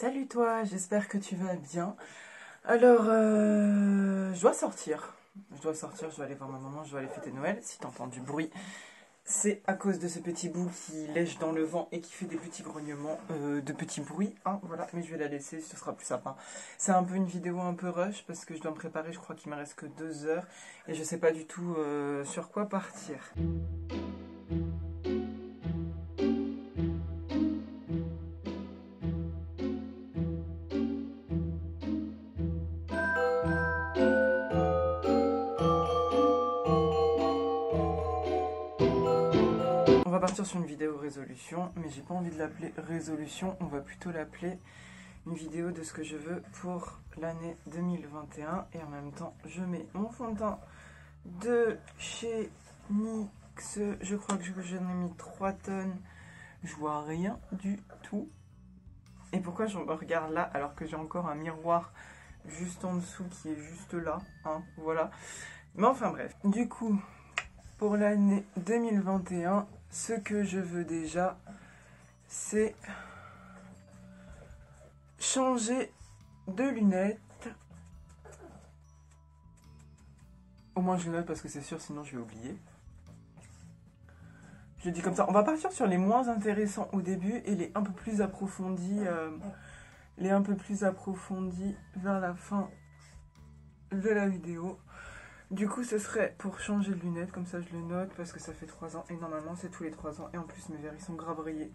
Salut toi, j'espère que tu vas bien. Alors, je dois sortir. Je dois aller voir ma maman, je dois aller fêter Noël. Si t'entends du bruit, c'est à cause de ce petit bout qui lèche dans le vent et qui fait des petits grognements, de petits bruits. Hein, voilà, mais je vais la laisser, ce sera plus sympa. C'est un peu une vidéo un peu rush parce que je dois me préparer, je crois qu'il me reste que 2 heures. Et je sais pas du tout sur quoi partir. On va partir sur une vidéo résolution, mais j'ai pas envie de l'appeler résolution, on va plutôt l'appeler une vidéo de ce que je veux pour l'année 2021. Et en même temps, je mets mon fond de teint de chez NYX. Je crois que j'en ai mis 3 tonnes. Je vois rien du tout. Et pourquoi je me regarde là alors que j'ai encore un miroir juste en dessous qui est juste là, hein, voilà. Mais enfin bref, du coup, pour l'année 2021, ce que je veux déjà, c'est changer de lunettes. Au moins je le note parce que c'est sûr, sinon je vais oublier. Je dis comme ça. On va partir sur les moins intéressants au début et les un peu plus approfondis, vers la fin de la vidéo. Du coup, ce serait pour changer de lunettes, comme ça je le note parce que ça fait 3 ans et normalement c'est tous les 3 ans et en plus mes verres ils sont grave brillés.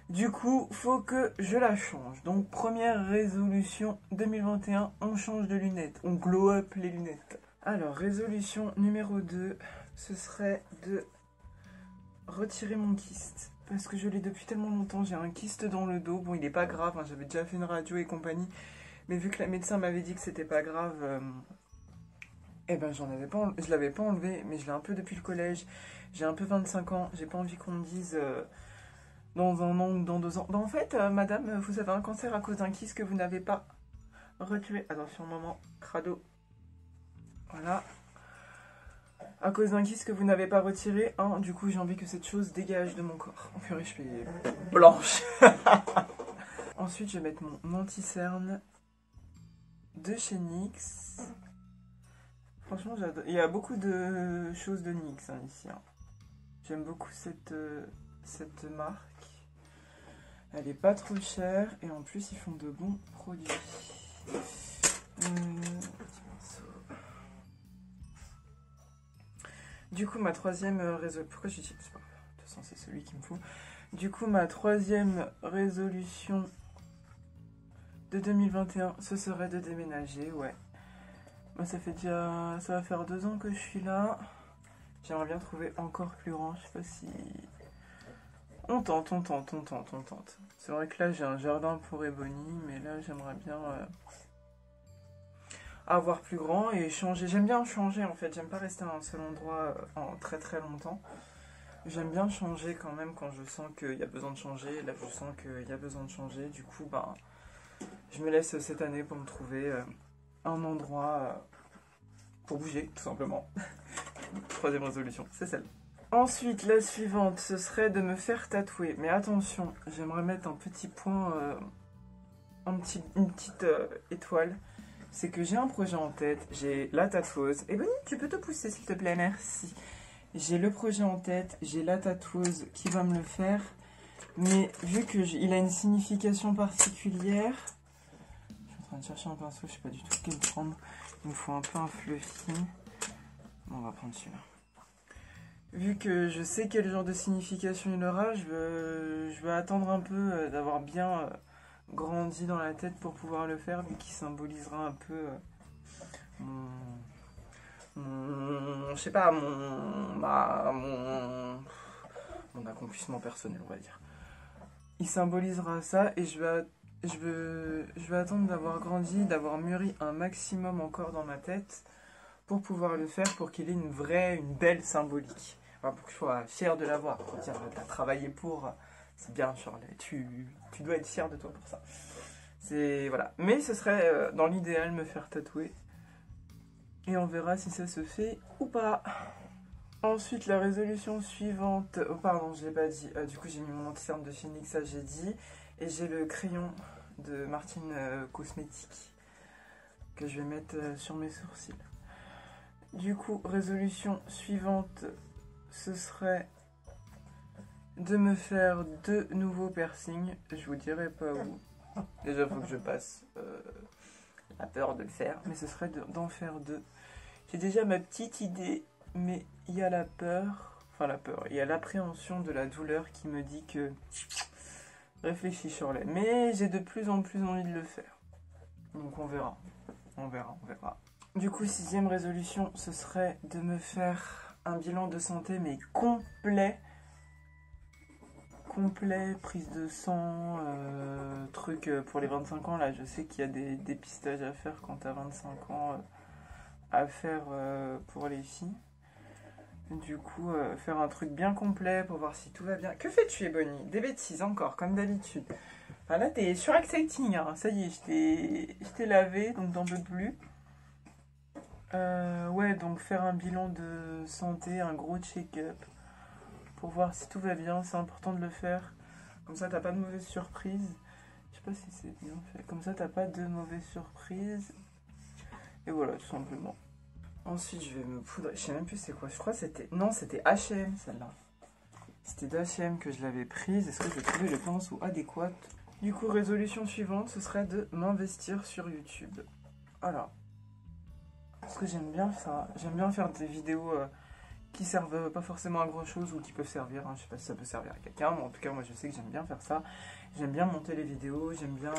Du coup, faut que je la change. Donc, première résolution 2021, on change de lunettes. On glow up les lunettes. Alors, résolution numéro 2, ce serait de retirer mon kyste. Parce que je l'ai depuis tellement longtemps. J'ai un kyste dans le dos. Bon, il n'est pas grave, hein, j'avais déjà fait une radio et compagnie. Mais vu que la médecin m'avait dit que c'était pas grave, eh ben, je l'avais pas enlevé. Mais je l'ai un peu depuis le collège. J'ai un peu 25 ans. J'ai pas envie qu'on me dise... dans 1 an ou dans 2 ans. En fait, madame, vous avez un cancer à cause d'un kyste que vous n'avez pas retiré. Attention, maman, crado. Voilà. À cause d'un kyste que vous n'avez pas retiré. Hein, du coup, j'ai envie que cette chose dégage de mon corps. Oh purée, je suis blanche. Ensuite, je vais mettre mon anti-cerne de chez NYX. Franchement, j'adore. Il y a beaucoup de choses de NYX hein, ici. Hein. J'aime beaucoup cette marque. Elle est pas trop chère et en plus ils font de bons produits. Du coup ma troisième résolution... Pourquoi j'utilise pas? De toute façon c'est celui qu'il me faut. Du coup ma troisième résolution de 2021 ce serait de déménager, ouais. Moi ça va faire 2 ans que je suis là. J'aimerais bien trouver encore plus grand, je sais pas si... On tente. C'est vrai que là, j'ai un jardin pour Ebony, mais là, j'aimerais bien avoir plus grand et changer. J'aime bien changer, en fait. J'aime pas rester à un seul endroit en très très longtemps. J'aime bien changer quand même quand je sens qu'il y a besoin de changer. Là, je sens qu'il y a besoin de changer. Du coup, ben, je me laisse cette année pour me trouver un endroit pour bouger, tout simplement. Troisième résolution, c'est celle. Ensuite, la suivante, ce serait de me faire tatouer. Mais attention, j'aimerais mettre un petit point, une petite étoile. C'est que j'ai un projet en tête, j'ai la tatoueuse. Et Bonnie, tu peux te pousser s'il te plaît, merci. J'ai le projet en tête, j'ai la tatoueuse qui va me le faire. Mais vu qu'il a une signification particulière... Je suis en train de chercher un pinceau, je sais pas du tout quel prendre. Il me faut un peu un fluffy. Bon, on va prendre celui-là. Vu que je sais quel genre de signification il aura, je veux attendre un peu d'avoir bien grandi dans la tête pour pouvoir le faire, vu qu'il symbolisera un peu je sais pas, mon accomplissement personnel, on va dire. Il symbolisera ça et je veux attendre d'avoir grandi, d'avoir mûri un maximum encore dans ma tête pour pouvoir le faire, pour qu'il ait une belle symbolique. Enfin, pour que je sois fier de l'avoir. Dire, t'as travaillé pour, c'est bien, Charlie. Tu dois être fier de toi pour ça. C'est voilà. Mais ce serait dans l'idéal me faire tatouer. Et on verra si ça se fait ou pas. Ensuite, la résolution suivante. Oh, pardon, je l'ai pas dit. Du coup, j'ai mis mon anti-cerne de chez NYX, ça j'ai dit. Et j'ai le crayon de Martine Cosmétique que je vais mettre sur mes sourcils. Du coup, résolution suivante, ce serait de me faire 2 nouveaux piercings. Je vous dirai pas où. Déjà, il faut que je passe la peur de le faire, mais ce serait d'en faire 2. J'ai déjà ma petite idée, mais il y a la peur, il y a l'appréhension de la douleur qui me dit que réfléchis sur les. Mais j'ai de plus en plus envie de le faire. Donc on verra. On verra. Du coup, 6e résolution, ce serait de me faire un bilan de santé, mais complet, prise de sang, truc pour les 25 ans. Là, je sais qu'il y a des dépistages à faire quand t'as 25 ans à faire pour les filles. Du coup, faire un truc bien complet pour voir si tout va bien. Que fais-tu, Ebony? Des bêtises encore, comme d'habitude. Enfin, là, t'es surexciting, hein. Ça y est, je t'ai lavé, donc t'en peux plus. Ouais, donc faire un bilan de santé, un gros check-up pour voir si tout va bien. C'est important de le faire. Comme ça, t'as pas de mauvaise surprise. Je sais pas si c'est bien fait. Comme ça, t'as pas de mauvaise surprise. Et voilà, tout simplement. Ensuite, je vais me poudrer. Je sais même plus c'est quoi. Je crois que c'était... Non, c'était H&M, celle-là. C'était d'H&M que je l'avais prise. Est-ce que je vais trouver le pinceau adéquat? Du coup, résolution suivante, ce serait de m'investir sur YouTube. Alors, parce que j'aime bien ça. J'aime bien faire des vidéos qui servent pas forcément à grand chose ou qui peuvent servir. Hein. Je sais pas si ça peut servir à quelqu'un, mais en tout cas, moi, je sais que j'aime bien faire ça. J'aime bien monter les vidéos, j'aime bien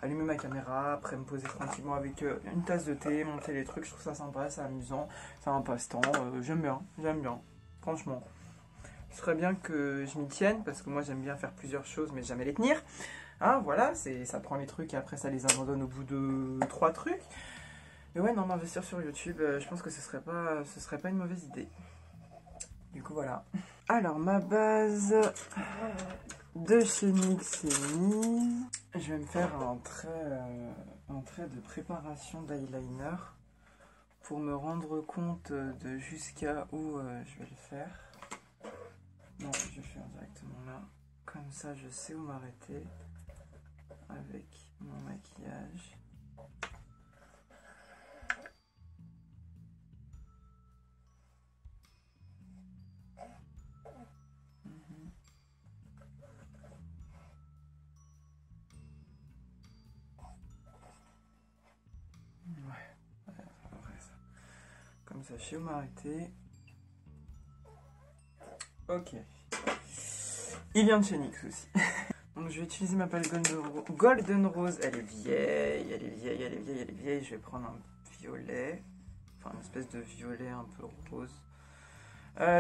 allumer ma caméra, après me poser tranquillement avec une tasse de thé, monter les trucs. Je trouve ça sympa, c'est amusant, c'est un passe-temps. J'aime bien, franchement. Ce serait bien que je m'y tienne, parce que moi, j'aime bien faire plusieurs choses, mais jamais les tenir. Hein, voilà, ça prend les trucs et après, ça les abandonne au bout de 3 trucs. Mais ouais, non, m'investir sur YouTube, je pense que ce serait pas une mauvaise idée. Du coup, voilà. Alors, ma base de chez NYX est mise. Je vais me faire un trait de préparation d'eyeliner pour me rendre compte de jusqu'à où je vais le faire. Non, je vais faire directement là. Comme ça, je sais où m'arrêter avec mon maquillage. Comme ça, je sais où m'arrêter. Ok. Il vient de chez NYX aussi. Donc je vais utiliser ma palette Golden Rose. Elle est vieille. Je vais prendre un violet. Enfin, une espèce de violet un peu rose.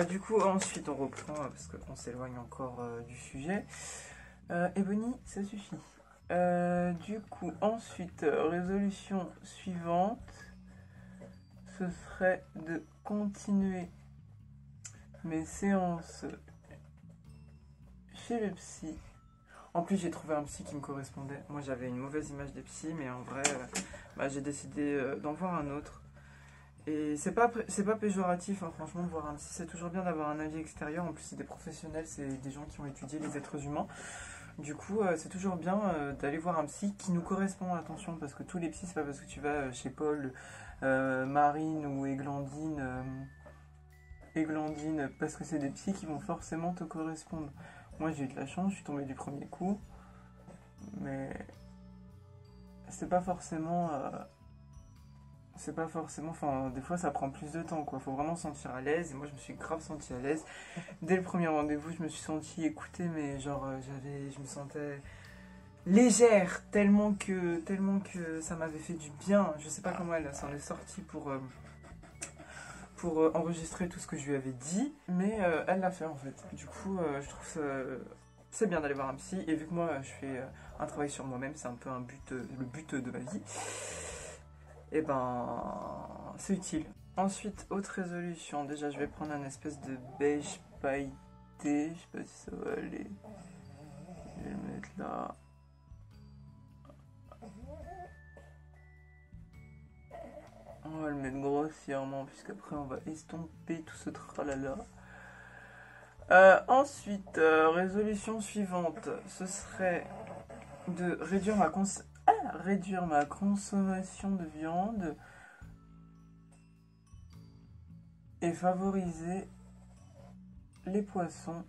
Du coup, ensuite, on reprend parce qu'on s'éloigne encore du sujet. Ebony, ça suffit. Du coup, ensuite, résolution suivante. Ce serait de continuer mes séances chez le psy. En plus, j'ai trouvé un psy qui me correspondait. Moi, j'avais une mauvaise image des psys, mais en vrai, j'ai décidé d'en voir un autre. Et c'est pas péjoratif, hein, franchement, de voir un psy. C'est toujours bien d'avoir un avis extérieur. En plus, c'est des professionnels, c'est des gens qui ont étudié les êtres humains. Du coup, c'est toujours bien d'aller voir un psy qui nous correspond. Attention, parce que tous les psys, c'est pas parce que tu vas chez Paul, Marine ou Églandine, parce que c'est des psys qui vont forcément te correspondre. Moi, j'ai eu de la chance, je suis tombée du premier coup, mais c'est pas forcément, enfin, des fois ça prend plus de temps, quoi. Faut vraiment se sentir à l'aise, et moi je me suis grave sentie à l'aise. Dès le premier rendez-vous, je me suis sentie écoutée, mais genre, je me sentais légère, tellement que ça m'avait fait du bien. Je sais pas comment elle s'en est sortie pour enregistrer tout ce que je lui avais dit, mais elle l'a fait en fait. Du coup, je trouve ça c'est bien d'aller voir un psy, et vu que moi je fais un travail sur moi-même, c'est un peu le but de ma vie, et ben c'est utile. Ensuite, autre résolution, déjà je vais prendre un espèce de beige pailleté, je sais pas si ça va aller, je vais le mettre là. On va le mettre grossièrement, puisqu'après on va estomper tout ce tralala. Ensuite, résolution suivante, ce serait de réduire réduire ma consommation de viande et favoriser les poissons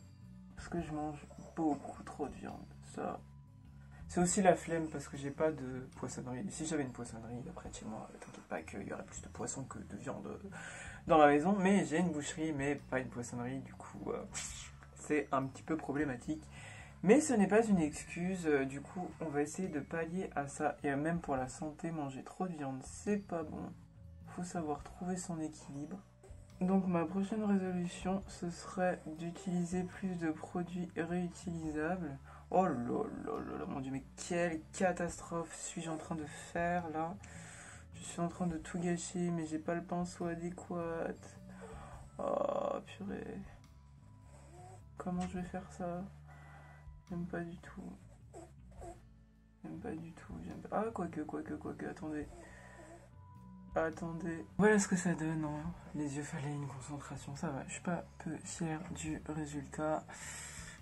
parce que je mange beaucoup trop de viande. Ça, c'est aussi la flemme parce que j'ai pas de poissonnerie. Si j'avais une poissonnerie après chez moi, t'inquiète pas qu'il y aurait plus de poissons que de viande dans ma maison. Mais j'ai une boucherie, mais pas une poissonnerie. Du coup, c'est un petit peu problématique. Mais ce n'est pas une excuse. Du coup, on va essayer de pallier à ça. Et même pour la santé, manger trop de viande, c'est pas bon. Faut savoir trouver son équilibre. Donc ma prochaine résolution, ce serait d'utiliser plus de produits réutilisables. Oh là là là là, mon dieu, mais quelle catastrophe suis-je en train de faire là? Je suis en train de tout gâcher, mais j'ai pas le pinceau adéquat. Oh purée. Comment je vais faire ça? J'aime pas du tout. J'aime pas du tout. Ah, quoique, attendez. Attendez. Voilà ce que ça donne, hein. Les yeux fallait une concentration, ça va. Je suis pas peu fière du résultat.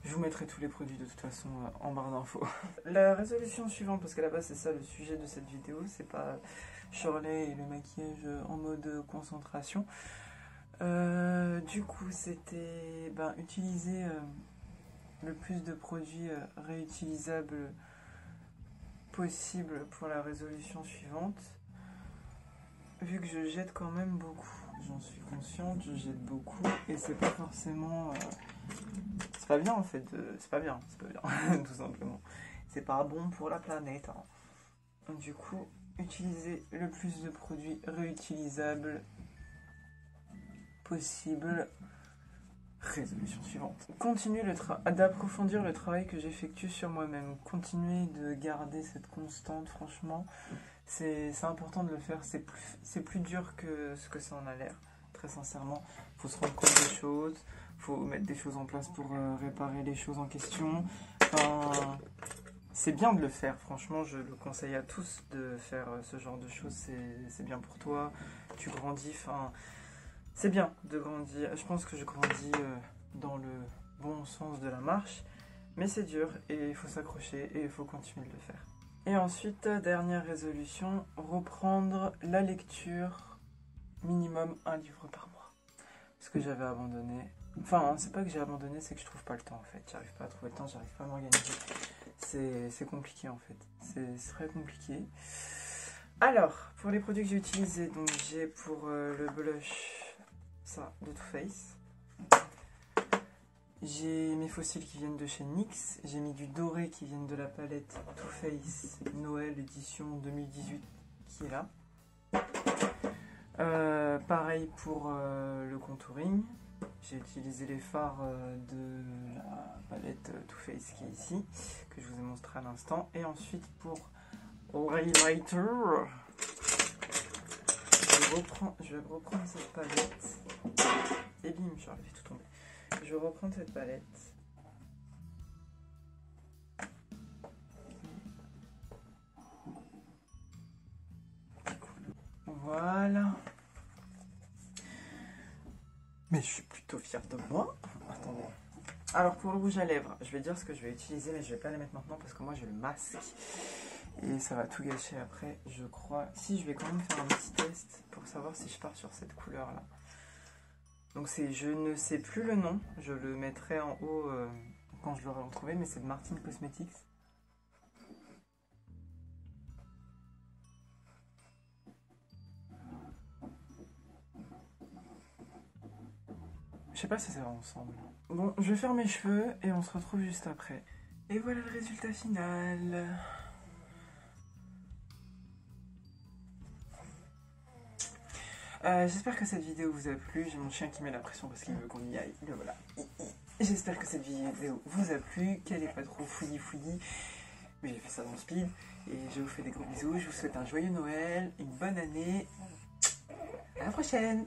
Je vous mettrai tous les produits de toute façon en barre d'infos. La résolution suivante, parce qu'à la base c'est ça le sujet de cette vidéo, c'est pas Shirley et le maquillage en mode concentration. Du coup c'était utiliser le plus de produits réutilisables possible pour la résolution suivante. Vu que je jette quand même beaucoup, j'en suis consciente, je jette beaucoup et c'est pas forcément... c'est pas bien en fait, c'est pas bien, tout simplement. C'est pas bon pour la planète. Hein. Du coup, utiliser le plus de produits réutilisables possible. Résolution suivante. Continuer d'approfondir le travail que j'effectue sur moi-même. Continuer de garder cette constante, franchement. C'est important de le faire, c'est plus dur que ce que ça en a l'air, très sincèrement. Il faut se rendre compte des choses, il faut mettre des choses en place pour réparer les choses en question. Enfin, c'est bien de le faire, franchement, je le conseille à tous de faire ce genre de choses, c'est bien pour toi, tu grandis, enfin, c'est bien de grandir. Je pense que je grandis dans le bon sens de la marche, mais c'est dur et il faut s'accrocher et il faut continuer de le faire. Et ensuite, dernière résolution, reprendre la lecture, minimum un livre par mois. Ce que j'avais abandonné. Enfin, c'est pas que j'ai abandonné, c'est que je trouve pas le temps en fait. J'arrive pas à trouver le temps, j'arrive pas à m'organiser. C'est compliqué en fait. C'est très compliqué. Alors, pour les produits que j'ai utilisés, donc j'ai pour le blush, ça, de Too Faced. J'ai mes fossiles qui viennent de chez NYX, j'ai mis du doré qui vient de la palette Too Faced Noël édition 2018 qui est là. Pareil pour le contouring, j'ai utilisé les fards de la palette Too Faced qui est ici, que je vous ai montré à l'instant. Et ensuite pour l'highlighter, je vais reprendre cette palette. Et bim, j'ai tout tombé. Je vais reprendre cette palette. Voilà. Mais je suis plutôt fière de moi. Attendez. Alors pour le rouge à lèvres, je vais dire ce que je vais utiliser, mais je vais pas les mettre maintenant parce que moi j'ai le masque. Et ça va tout gâcher après, je crois. Si, je vais quand même faire un petit test pour savoir si je pars sur cette couleur là. Donc c'est, je ne sais plus le nom, je le mettrai en haut quand je l'aurai retrouvé, mais c'est de Martin Cosmetics. Je sais pas si ça va ensemble. Bon, je vais faire mes cheveux et on se retrouve juste après. Et voilà le résultat final. J'espère que cette vidéo vous a plu. J'ai mon chien qui met la pression parce qu'il veut qu'on y aille. Voilà. J'espère que cette vidéo vous a plu, qu'elle n'est pas trop fouillis. Mais j'ai fait ça dans le speed. Et je vous fais des gros bisous. Je vous souhaite un joyeux Noël, une bonne année. À la prochaine.